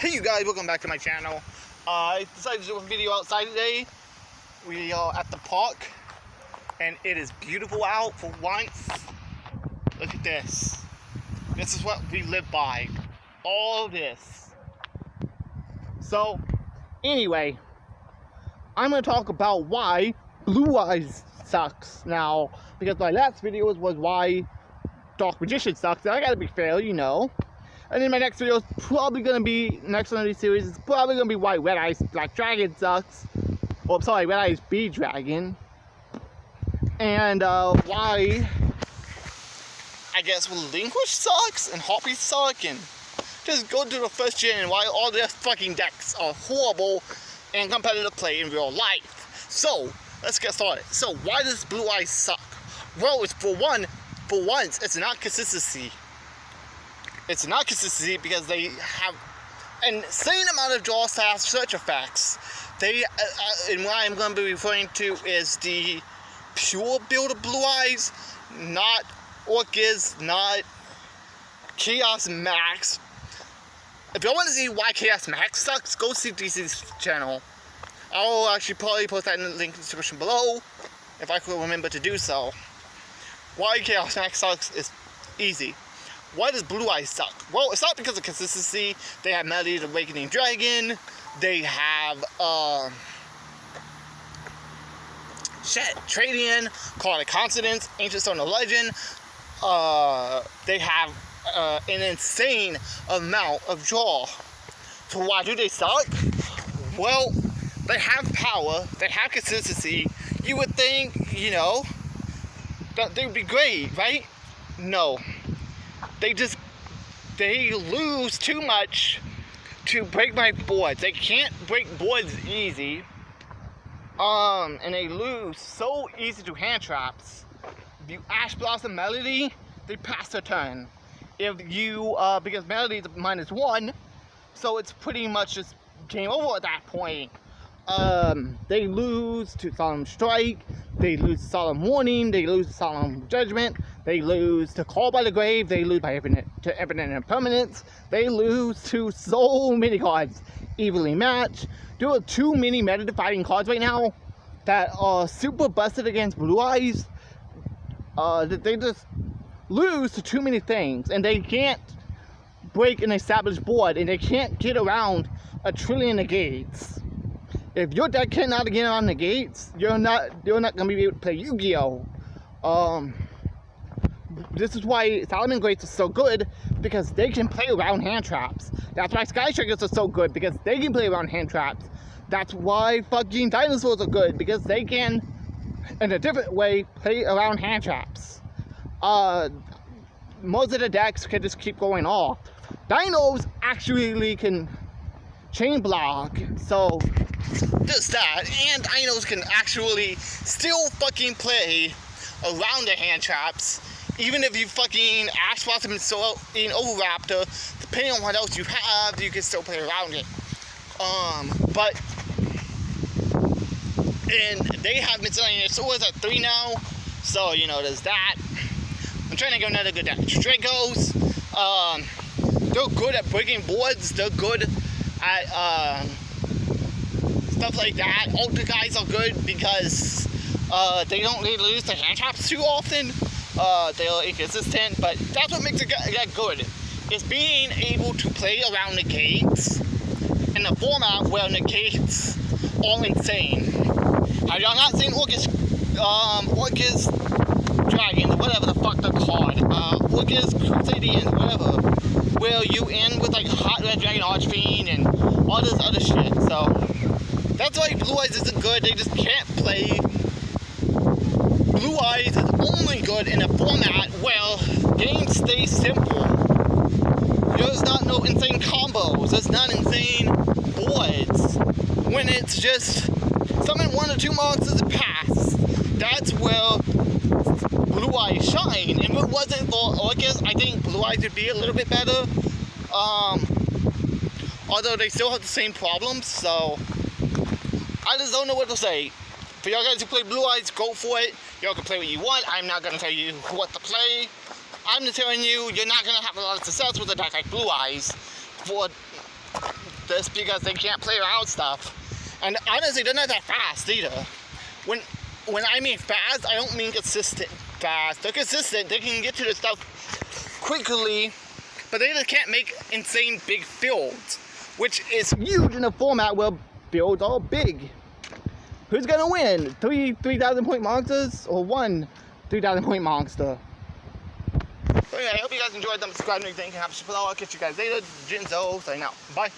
Hey you guys, welcome back to my channel. I decided to do a video outside today. We are at the park and it is beautiful out for once. Look at this. This is what we live by. All this. So, anyway, I'm going to talk about why Blue Eyes sucks now. Because my last video was why Dark Magician sucks. And I gotta be fair, you know. And then my next video is probably going to be, next one of these series is probably going to be why Red Eyes Black Dragon sucks. Or, sorry, Red Eyes Bee Dragon. And, why, I guess, Relinquish sucks and Hoppy suck and just go to the first gen and why all their fucking decks are horrible and competitive play in real life. So, let's get started. So, why does Blue Eyes suck? Well, it's for once, it's not consistency. It's not consistency because they have an insane amount of draw / search effects. They, and what I'm going to be referring to is the pure build of Blue Eyes, not Orchids, not Chaos Max. If you want to see why Chaos Max sucks, go see DC's channel. I'll actually probably post that in the link in the description below, if I could remember to do so. Why Chaos Max sucks is easy. Why does Blue Eyes suck? Well, it's not because of consistency. They have Melody the Awakening Dragon. They have, Tradian, Call of Consonance, Ancient Stone of Legend. They have an insane amount of draw. So why do they suck? Well, they have power. They have consistency. You would think, you know, that they would be great, right? No. They lose too much to break my boards. They can't break boards easy. And they lose so easy to hand traps. If you Ash Blossom Melody, they pass the turn. If you, because Melody is -1, so it's pretty much just game over at that point. They lose to Solemn Strike, they lose to Solemn Warning, they lose to Solemn Judgment, they lose to Call by the Grave, they lose by Infinite Impermanence, they lose to so many cards. Evenly Matched. There are too many meta-defining cards right now that are super busted against Blue Eyes. They just lose to too many things, and they can't break an established board, and they can't get around a trillion negates. If your deck cannot get around the gates, you're not gonna be able to play Yu-Gi-Oh! This is why Solomon Grates is so good, because they can play around hand traps. That's why Sky Triggers are so good, because they can play around hand traps. That's why fucking Dinosaurs are good, because they can, in a different way, play around hand traps. Most of the decks can just keep going off. Dinos actually can chain block, so just that, and Dinos can actually still fucking play around the hand traps, even if you fucking Ash Blossom and Overraptor, depending on what else you have, you can still play around it. And they have Miscellaneous Swords at 3 now, so, you know, there's that. I'm trying to get another good deck. Stragos, they're good at breaking boards, they're good at, stuff like that. Ultra guys are good because they don't really lose to hand traps too often. They're inconsistent, but that's what makes it get good. Is being able to play around negates in a format where negates are insane. Have y'all not seen Orchis Dragons, whatever the fuck they're called? Orchis Crusaders, whatever. Where you end with like Hot Red Dragon Archfiend and all this other shit. So that's why Blue Eyes isn't good. They just can't play. Blue Eyes is only good in a format where games stay simple. There's not no insane combos. There's not insane boards. When it's just summon 1 or 2 monsters and pass. That's where Blue Eyes shine. And if it wasn't for Orcus, I think Blue Eyes would be a little bit better. Although they still have the same problems, so I just don't know what to say. For y'all guys who play Blue Eyes, go for it. Y'all can play what you want. I'm not going to tell you what to play. I'm just telling you, you're not going to have a lot of success with a deck like Blue Eyes for this because they can't play around stuff. And honestly, they're not that fast either. When I mean fast, I don't mean consistent fast. They're consistent, they can get to the stuff quickly, but they just can't make insane big fields, which is huge in a format where fields are big. Who's gonna win? 3,000 point monsters or one 3,000 point monster? So anyway, I hope you guys enjoyed them. Subscribe to anything. Have a below. I'll catch you guys later. Jinzo, signing out. Bye.